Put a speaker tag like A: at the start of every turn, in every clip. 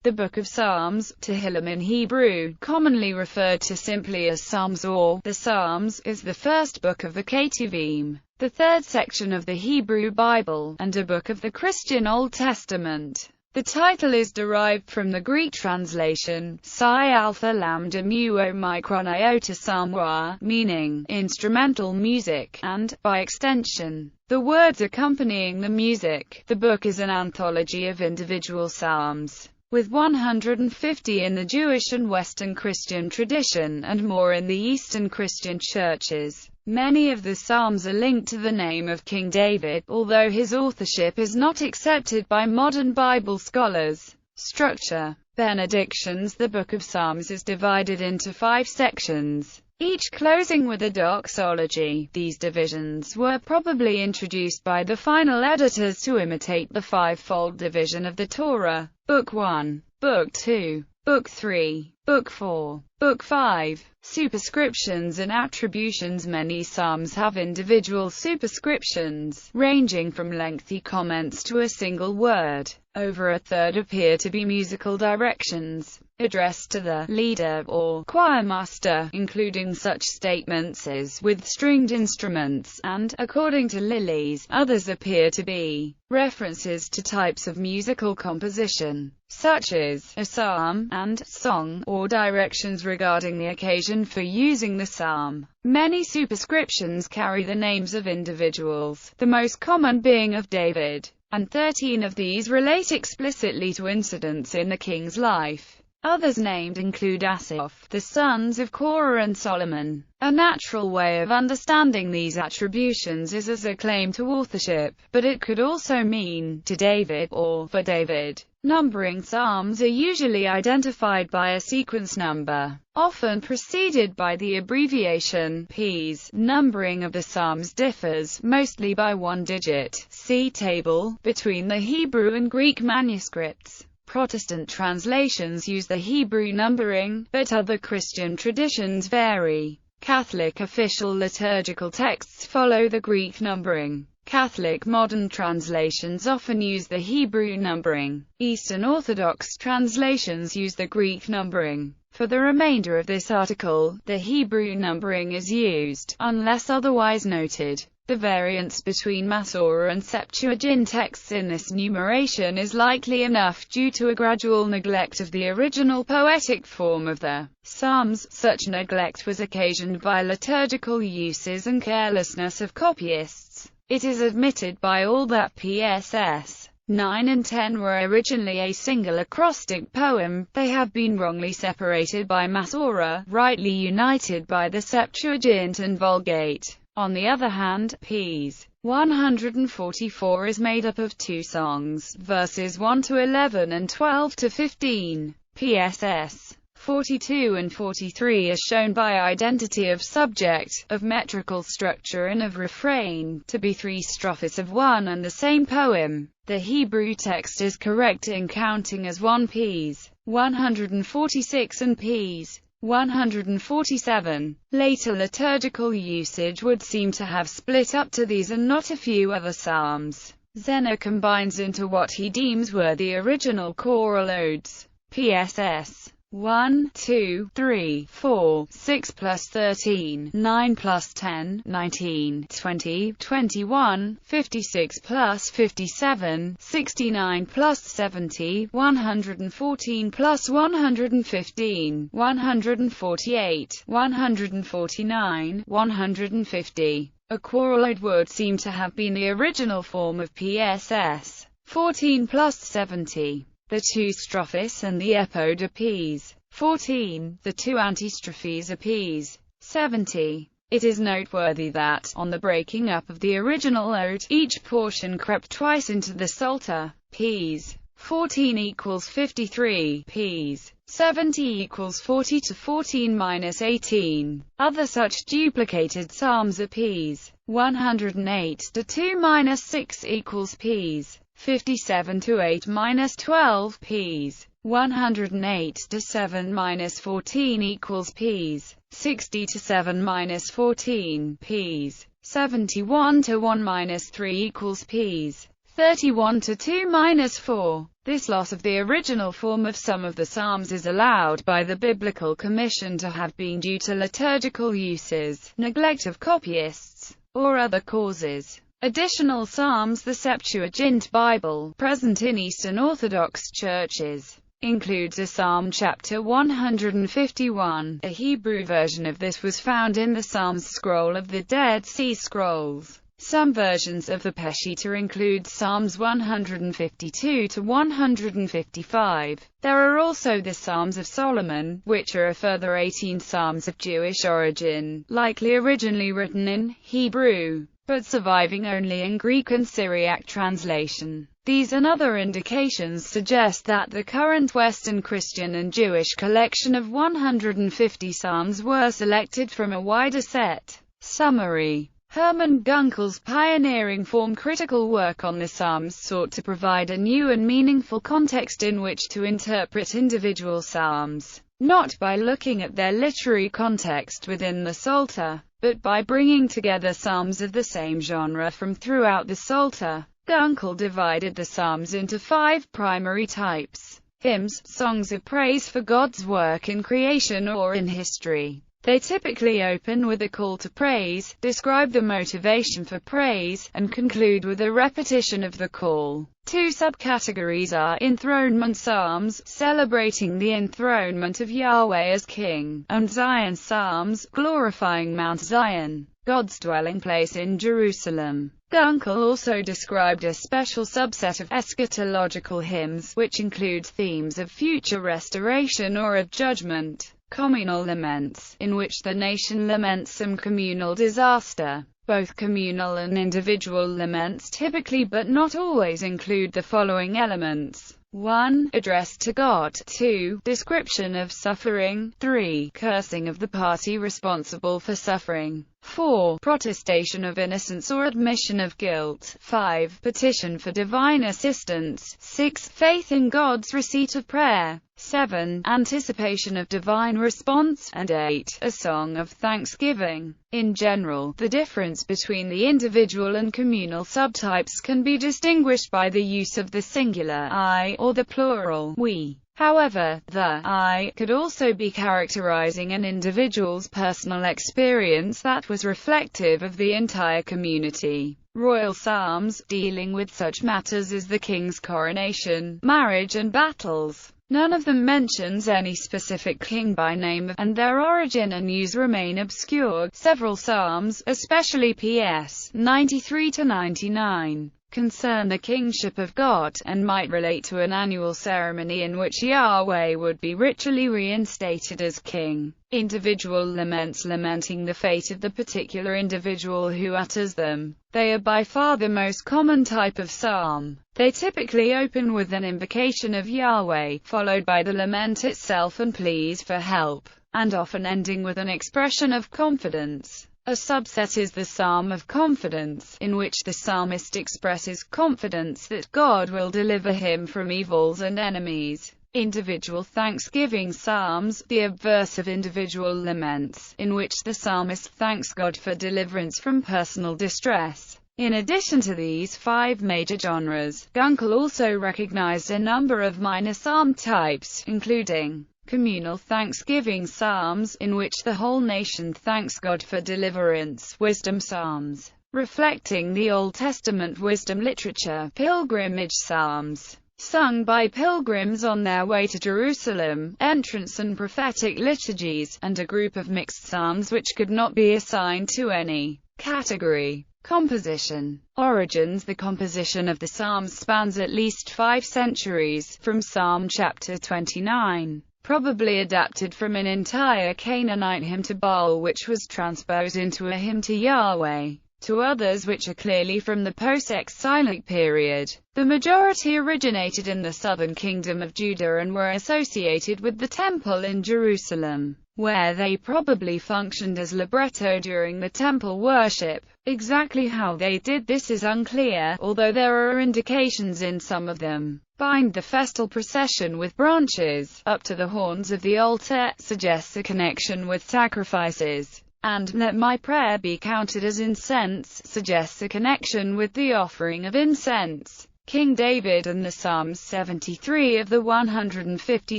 A: The Book of Psalms, Tehillim in Hebrew, commonly referred to simply as Psalms or the Psalms, is the first book of the Ketuvim, the third section of the Hebrew Bible, and a book of the Christian Old Testament. The title is derived from the Greek translation, Psi Alpha Lambda Mu Omicron Iota Psalmwa, meaning instrumental music, and, by extension, the words accompanying the music. The book is an anthology of individual psalms, with 150 in the Jewish and Western Christian tradition, and more in the Eastern Christian churches. Many of the psalms are linked to the name of King David, although his authorship is not accepted by modern Bible scholars. Structure. Benedictions. The Book of Psalms is divided into 5 sections, each closing with a doxology. These divisions were probably introduced by the final editors to imitate the five-fold division of the Torah: Book 1, Book 2, Book 3, Book 4, Book 5. Superscriptions and attributions. Many psalms have individual superscriptions, ranging from lengthy comments to a single word. Over a third appear to be musical directions, addressed to the leader or choirmaster, including such statements as "with stringed instruments" and "according to lilies." Others appear to be references to types of musical composition, such as a psalm and song, or directions regarding the occasion for using the psalm. Many superscriptions carry the names of individuals, the most common being of David, and 13 of these relate explicitly to incidents in the king's life. Others named include Asaph, the sons of Korah, and Solomon. A natural way of understanding these attributions is as a claim to authorship, but it could also mean "to David" or "for David." Numbering psalms are usually identified by a sequence number, often preceded by the abbreviation Ps. Numbering of the psalms differs, mostly by one digit. See table, between the Hebrew and Greek manuscripts. Protestant translations use the Hebrew numbering, but other Christian traditions vary. Catholic official liturgical texts follow the Greek numbering. Catholic modern translations often use the Hebrew numbering. Eastern Orthodox translations use the Greek numbering. For the remainder of this article, the Hebrew numbering is used, unless otherwise noted. The variance between Masorah and Septuagint texts in this numeration is likely enough due to a gradual neglect of the original poetic form of the Psalms. Such neglect was occasioned by liturgical uses and carelessness of copyists. It is admitted by all that PSS 9 and 10 were originally a single acrostic poem. They have been wrongly separated by Masorah, rightly united by the Septuagint and Vulgate. On the other hand, Ps. 144 is made up of 2 songs, verses 1 to 11 and 12 to 15. PSS 42 and 43 are shown by identity of subject, of metrical structure and of refrain, to be 3 strophes of one and the same poem. The Hebrew text is correct in counting as 1 Ps. 146 and Ps. 147. Later liturgical usage would seem to have split up to these and not a few other psalms. Zeno combines into what he deems were the original choral odes. PSS 1, 2, 3, 4, 6 plus 13, 9 plus 10, 19, 20, 21, 56 plus 57, 69 plus 70, 114 plus 115, 148, 149, 150. A choraloid would seem to have been the original form of PSS 14 plus 70. The 2 strophes and the epode are Ps. 14, the 2 antistrophes are Ps. 70. It is noteworthy that, on the breaking up of the original ode, each portion crept twice into the Psalter. Ps. 14 equals 53, Ps. 70 equals 40 to 14 minus 18. Other such duplicated psalms are Ps. 108 to 2 minus 6 equals Ps. 57 to 8 minus 12 Ps. 108 to 7 minus 14 equals Ps. 60 to 7 minus 14 Ps. 71 to 1 minus 3 equals Ps. 31 to 2-4. This loss of the original form of some of the psalms is allowed by the Biblical Commission to have been due to liturgical uses, neglect of copyists, or other causes. Additional psalms. The Septuagint Bible, present in Eastern Orthodox churches, includes a Psalm chapter 151. A Hebrew version of this was found in the Psalms scroll of the Dead Sea Scrolls. Some versions of the Peshitta include Psalms 152 to 155. There are also the Psalms of Solomon, which are a further 18 psalms of Jewish origin, likely originally written in Hebrew, but surviving only in Greek and Syriac translation. These and other indications suggest that the current Western Christian and Jewish collection of 150 psalms were selected from a wider set. Summary. Hermann Gunkel's pioneering form critical work on the Psalms sought to provide a new and meaningful context in which to interpret individual psalms, not by looking at their literary context within the Psalter, but by bringing together psalms of the same genre from throughout the Psalter. Gunkel divided the psalms into 5 primary types: hymns, songs of praise for God's work in creation or in history. They typically open with a call to praise, describe the motivation for praise, and conclude with a repetition of the call. 2 subcategories are enthronement psalms, celebrating the enthronement of Yahweh as King, and Zion psalms, glorifying Mount Zion, God's dwelling place in Jerusalem. Gunkel also described a special subset of eschatological hymns, which includes themes of future restoration or of judgment. Communal laments, in which the nation laments some communal disaster. Both communal and individual laments typically but not always include the following elements: 1. Address to God. 2. Description of suffering. 3. Cursing of the party responsible for suffering. 4. Protestation of innocence or admission of guilt. 5. Petition for divine assistance. 6. Faith in God's receipt of prayer. 7. Anticipation of divine response. And 8. A song of thanksgiving. In general, the difference between the individual and communal subtypes can be distinguished by the use of the singular I or the plural we. However, the I could also be characterizing an individual's personal experience that was reflective of the entire community. Royal psalms, dealing with such matters as the king's coronation, marriage and battles. None of them mentions any specific king by name, and their origin and use remain obscure. Several psalms, especially PS 93 to 99, concern the kingship of God, and might relate to an annual ceremony in which Yahweh would be ritually reinstated as king. Individual laments lamenting the fate of the particular individual who utters them. They are by far the most common type of psalm. They typically open with an invocation of Yahweh, followed by the lament itself and pleas for help, and often ending with an expression of confidence. A subset is the Psalm of Confidence, in which the psalmist expresses confidence that God will deliver him from evils and enemies. Individual thanksgiving psalms, the obverse of individual laments, in which the psalmist thanks God for deliverance from personal distress. In addition to these 5 major genres, Gunkel also recognized a number of minor psalm types, including communal thanksgiving psalms, in which the whole nation thanks God for deliverance, wisdom psalms, reflecting the Old Testament wisdom literature, pilgrimage psalms, sung by pilgrims on their way to Jerusalem, entrance and prophetic liturgies, and a group of mixed psalms which could not be assigned to any category. Composition. Origins. The composition of the Psalms spans at least 5 centuries, from Psalm chapter 29, probably adapted from an entire Canaanite hymn to Baal which was transposed into a hymn to Yahweh, to others which are clearly from the post-exilic period. The majority originated in the southern kingdom of Judah and were associated with the temple in Jerusalem, where they probably functioned as libretto during the temple worship. Exactly how they did this is unclear, although there are indications in some of them. Bind the festal procession with branches up to the horns of the altar suggests a connection with sacrifices, and let my prayer be counted as incense suggests a connection with the offering of incense. King David and the Psalms. 73 of the 150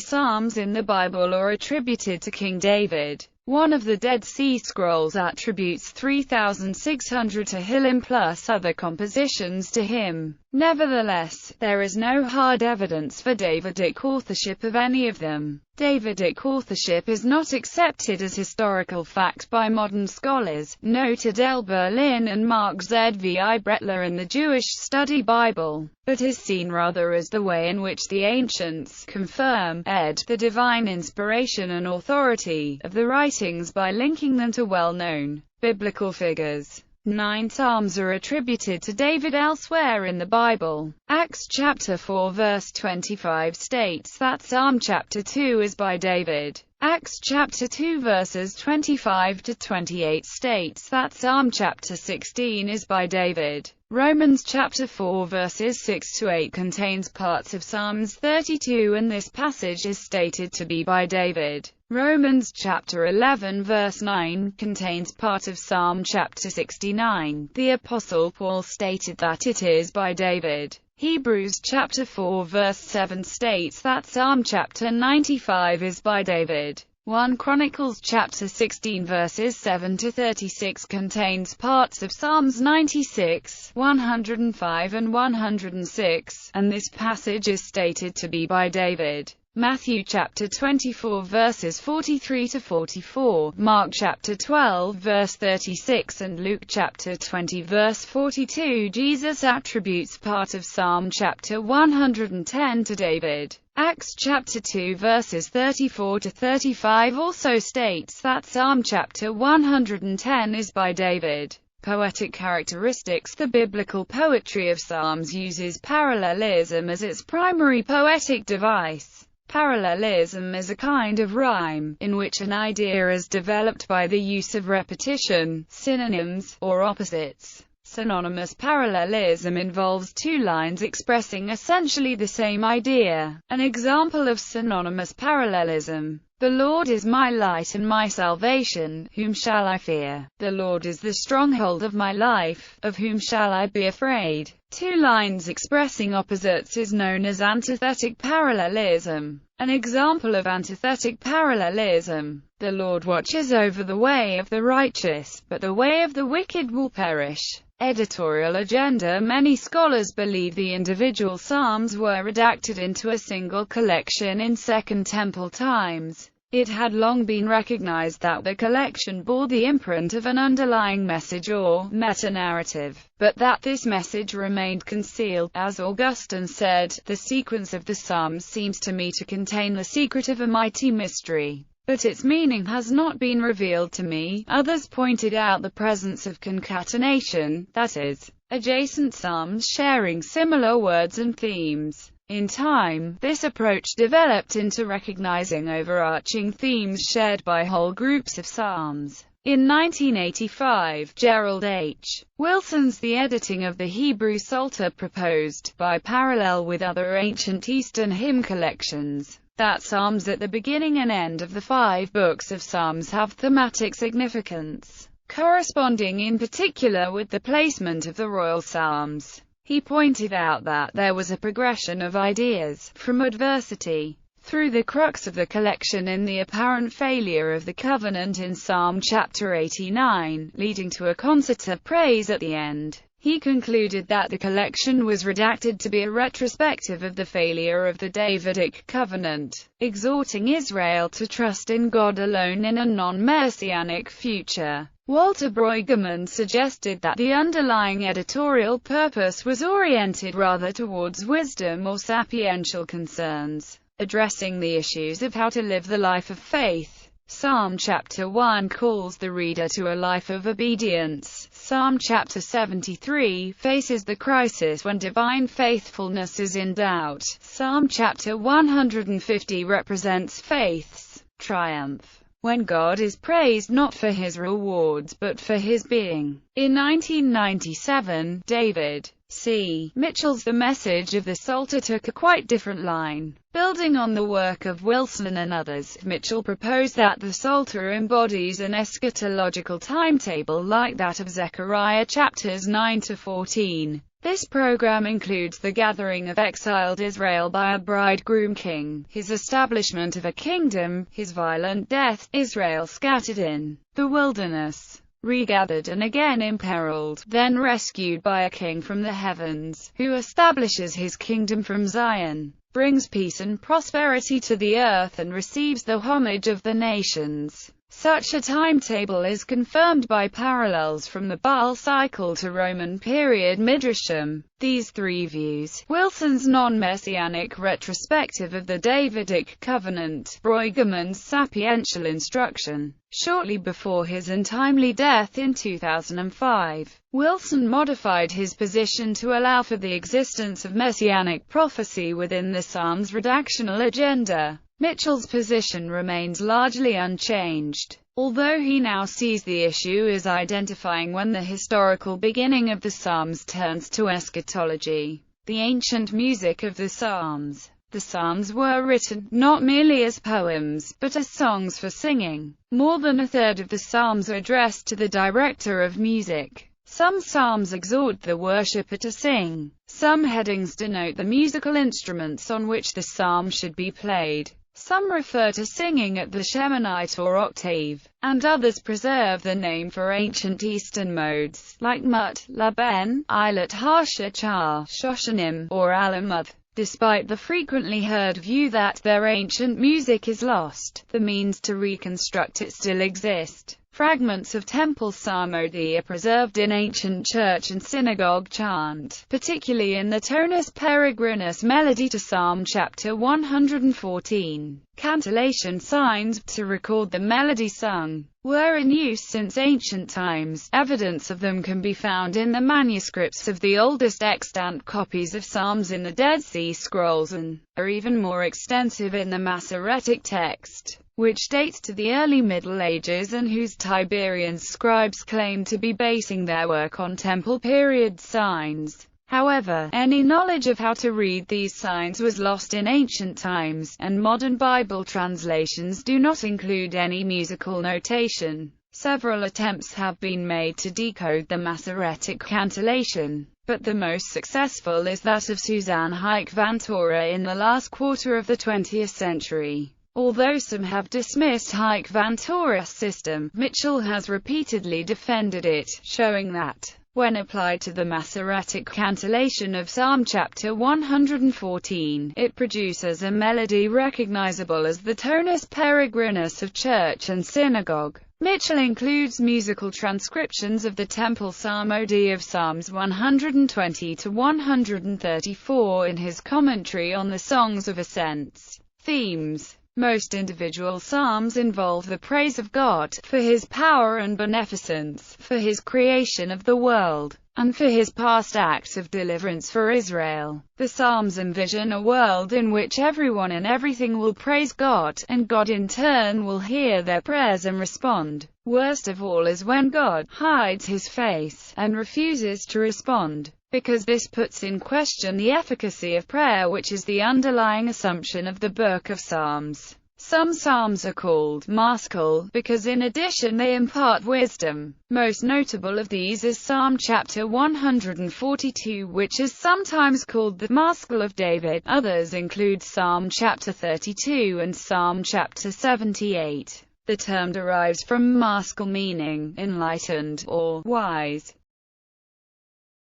A: Psalms in the Bible are attributed to King David. One of the Dead Sea Scrolls attributes 3,600 to him plus other compositions to him. Nevertheless, there is no hard evidence for Davidic authorship of any of them. Davidic authorship is not accepted as historical fact by modern scholars, noted L. Berlin and Mark Z. V. I. Bretler in the Jewish Study Bible, but is seen rather as the way in which the ancients confirm, the divine inspiration and authority of the writings by linking them to well-known biblical figures. 9 Psalms are attributed to David elsewhere in the Bible. Acts chapter 4 verse 25 states that Psalm chapter 2 is by David. Acts chapter 2 verses 25 to 28 states that Psalm chapter 16 is by David. Romans chapter 4 verses 6 to 8 contains parts of Psalms 32 and this passage is stated to be by David. Romans chapter 11 verse 9 contains part of Psalm chapter 69. The Apostle Paul stated that it is by David. Hebrews chapter 4 verse 7 states that Psalm chapter 95 is by David. 1 Chronicles chapter 16 verses 7 to 36 contains parts of Psalms 96, 105 and 106, and this passage is stated to be by David. Matthew chapter 24 verses 43 to 44, Mark chapter 12 verse 36 and Luke chapter 20 verse 42. Jesus attributes part of Psalm chapter 110 to David. Acts chapter 2 verses 34 to 35 also states that Psalm chapter 110 is by David. Poetic characteristics. The biblical poetry of Psalms uses parallelism as its primary poetic device. Parallelism is a kind of rhyme, in which an idea is developed by the use of repetition, synonyms, or opposites. Synonymous parallelism involves two lines expressing essentially the same idea. An example of synonymous parallelism: the Lord is my light and my salvation, whom shall I fear? The Lord is the stronghold of my life, of whom shall I be afraid? Two lines expressing opposites is known as antithetic parallelism. An example of antithetic parallelism: the Lord watches over the way of the righteous, but the way of the wicked will perish. Editorial agenda. Many scholars believe the individual psalms were redacted into a single collection in Second Temple times. It had long been recognized that the collection bore the imprint of an underlying message or meta-narrative, but that this message remained concealed. As Augustine said, the sequence of the Psalms seems to me to contain the secret of a mighty mystery, but its meaning has not been revealed to me. Others pointed out the presence of concatenation, that is, adjacent psalms sharing similar words and themes. In time, this approach developed into recognizing overarching themes shared by whole groups of psalms. In 1985, Gerald H. Wilson's The Editing of the Hebrew Psalter proposed, by parallel with other ancient Eastern hymn collections, that psalms at the beginning and end of the 5 books of Psalms have thematic significance, corresponding in particular with the placement of the royal psalms. He pointed out that there was a progression of ideas, from adversity, through the crux of the collection in the apparent failure of the covenant in Psalm chapter 89, leading to a concert of praise at the end. He concluded that the collection was redacted to be a retrospective of the failure of the Davidic covenant, exhorting Israel to trust in God alone in a non-messianic future. Walter Brueggemann suggested that the underlying editorial purpose was oriented rather towards wisdom or sapiential concerns, addressing the issues of how to live the life of faith. Psalm chapter 1 calls the reader to a life of obedience. Psalm chapter 73 faces the crisis when divine faithfulness is in doubt. Psalm chapter 150 represents faith's triumph, when God is praised not for his rewards but for his being. In 1997, David C. Mitchell's The Message of the Psalter took a quite different line. Building on the work of Wilson and others, Mitchell proposed that the Psalter embodies an eschatological timetable like that of Zechariah chapters 9 to 14. This program includes the gathering of exiled Israel by a bridegroom king, his establishment of a kingdom, his violent death, Israel scattered in the wilderness, regathered and again imperiled, then rescued by a king from the heavens, who establishes his kingdom from Zion, brings peace and prosperity to the earth and receives the homage of the nations. Such a timetable is confirmed by parallels from the Baal cycle to Roman period Midrashim. These three views, Wilson's non-messianic retrospective of the Davidic covenant, Brueggemann's sapiential instruction, shortly before his untimely death in 2005. Wilson modified his position to allow for the existence of messianic prophecy within the Psalms' redactional agenda. Mitchell's position remains largely unchanged, although he now sees the issue as identifying when the historical beginning of the Psalms turns to eschatology. The ancient music of the Psalms. The Psalms were written, not merely as poems, but as songs for singing. More than a third of the Psalms are addressed to the director of music. Some Psalms exhort the worshipper to sing. Some headings denote the musical instruments on which the psalm should be played. Some refer to singing at the Sheminite or octave, and others preserve the name for ancient Eastern modes, like Mut, Laben, Ilat HaShachar, Shoshanim, or Alamuth. Despite the frequently heard view that their ancient music is lost, the means to reconstruct it still exist. Fragments of temple psalmody are preserved in ancient church and synagogue chant, particularly in the Tonus Peregrinus melody to Psalm chapter 114. Cantillation signs, to record the melody sung, were in use since ancient times. Evidence of them can be found in the manuscripts of the oldest extant copies of Psalms in the Dead Sea Scrolls and are even more extensive in the Masoretic text, which dates to the early Middle Ages and whose Tiberian scribes claim to be basing their work on temple period signs. However, any knowledge of how to read these signs was lost in ancient times, and modern Bible translations do not include any musical notation. Several attempts have been made to decode the Masoretic cantillation, but the most successful is that of Suzanne Heike van Toren in the last quarter of the 20th century. Although some have dismissed Heike van Toren's system, Mitchell has repeatedly defended it, showing that, when applied to the Masoretic cantillation of Psalm chapter 114, it produces a melody recognizable as the tonus peregrinus of church and synagogue. Mitchell includes musical transcriptions of the temple psalmody of Psalms 120 to 134 in his commentary on the Songs of Ascents. Themes. Most individual psalms involve the praise of God, for his power and beneficence, for his creation of the world, and for his past acts of deliverance for Israel. The psalms envision a world in which everyone and everything will praise God, and God in turn will hear their prayers and respond. Worst of all is when God hides his face, and refuses to respond, because this puts in question the efficacy of prayer, which is the underlying assumption of the Book of Psalms. Some psalms are called maskil, because in addition they impart wisdom. Most notable of these is Psalm chapter 142, which is sometimes called the Maskil of David. Others include Psalm chapter 32 and Psalm chapter 78. The term derives from maskil, meaning enlightened or wise.